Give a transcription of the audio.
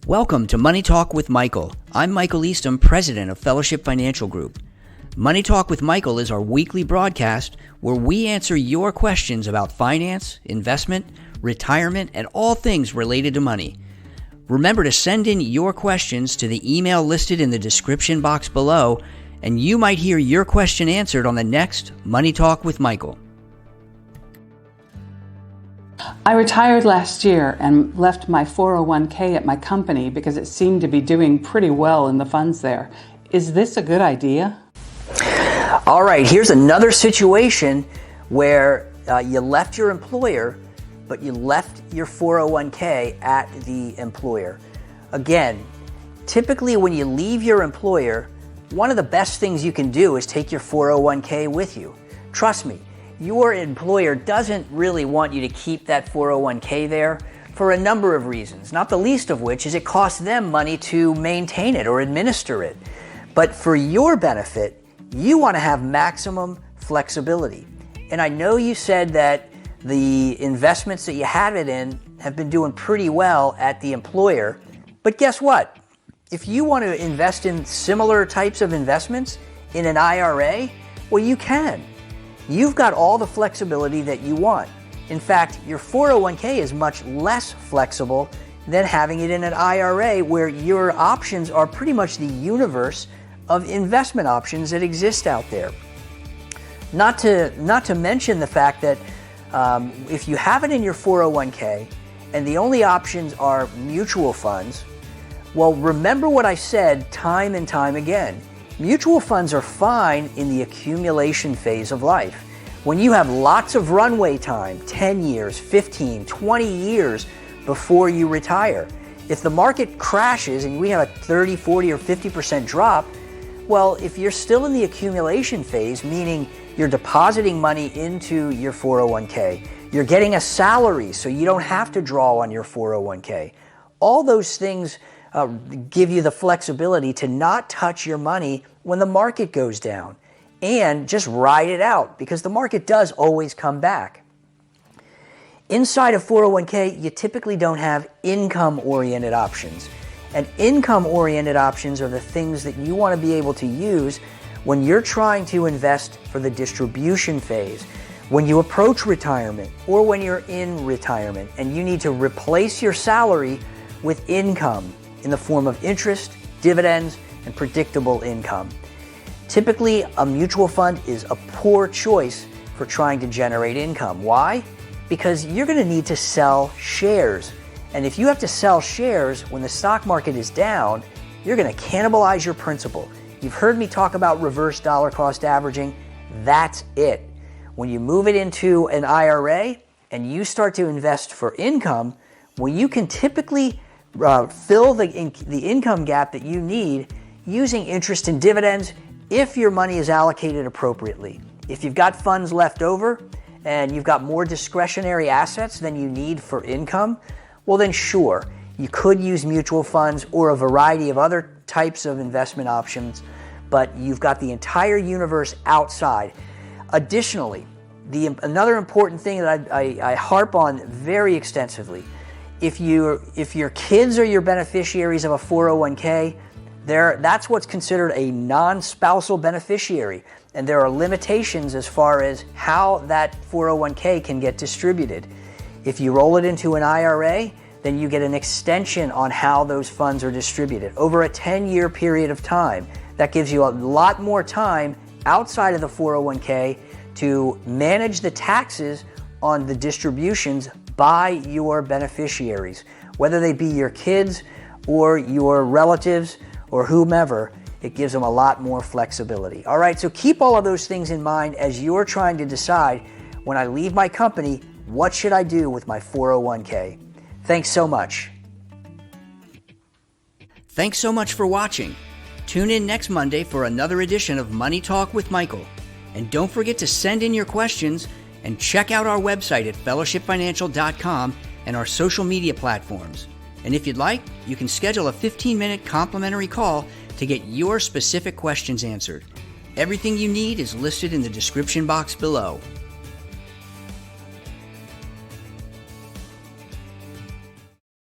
Welcome to Money Talk with Michael. I'm Michael Eastham, president of Fellowship Financial Group. Money Talk with Michael is our weekly broadcast where we answer your questions about finance, investment, retirement, and all things related to money. Remember to send in your questions to the email listed in the description box below, and you might hear your question answered on the next Money Talk with Michael. I retired last year and left my 401k at my company because it seemed to be doing pretty well in the funds there. Is this a good idea? All right, here's another situation where you left your employer, but you left your 401k at the employer. Again, typically when you leave your employer, one of the best things you can do is take your 401k with you. Trust me, your employer doesn't really want you to keep that 401k there for a number of reasons, not the least of which is it costs them money to maintain it or administer it. But for your benefit, you want to have maximum flexibility. And I know you said that the investments that you have it in have been doing pretty well at the employer, but guess what? If you want to invest in similar types of investments in an IRA, well, you can. You've got all the flexibility that you want. In fact, your 401k is much less flexible than having it in an IRA where your options are pretty much the universe of investment options that exist out there. Not to mention the fact that if you have it in your 401k and the only options are mutual funds, well, remember what I said time and time again. Mutual funds are fine in the accumulation phase of life. When you have lots of runway time, 10 years, 15, 20 years before you retire. If the market crashes and we have a 30, 40, or 50% drop, well, if you're still in the accumulation phase, meaning you're depositing money into your 401k, you're getting a salary so you don't have to draw on your 401k. All those things give you the flexibility to not touch your money when the market goes down and just ride it out because the market does always come back. Inside of 401k, you typically don't have income-oriented options. And income-oriented options are the things that you want to be able to use when you're trying to invest for the distribution phase, when you approach retirement, or when you're in retirement and you need to replace your salary with income in the form of interest, dividends, and predictable income. Typically, a mutual fund is a poor choice for trying to generate income. Why? Because you're going to need to sell shares. And if you have to sell shares when the stock market is down, you're going to cannibalize your principal. You've heard me talk about reverse dollar cost averaging. That's it. When you move it into an IRA and you start to invest for income, well, you can typically fill the income gap that you need using interest and dividends if your money is allocated appropriately. If you've got funds left over and you've got more discretionary assets than you need for income, well then sure, you could use mutual funds or a variety of other types of investment options, but you've got the entire universe outside. Additionally, another important thing that I harp on very extensively, if your kids are your beneficiaries of a 401k, that's what's considered a non-spousal beneficiary. And there are limitations as far as how that 401k can get distributed. If you roll it into an IRA, then you get an extension on how those funds are distributed over a 10-year period of time. That gives you a lot more time outside of the 401k to manage the taxes on the distributions by your beneficiaries, whether they be your kids or your relatives or whomever. It gives them a lot more flexibility. All right, so keep all of those things in mind as you're trying to decide, when I leave my company, what should I do with my 401k? Thanks so much. Thanks so much for watching. Tune in next Monday for another edition of Money Talk with Michael. And don't forget to send in your questions and check out our website at fellowshipfinancial.com and our social media platforms. And if you'd like, you can schedule a 15-minute complimentary call to get your specific questions answered. Everything you need is listed in the description box below.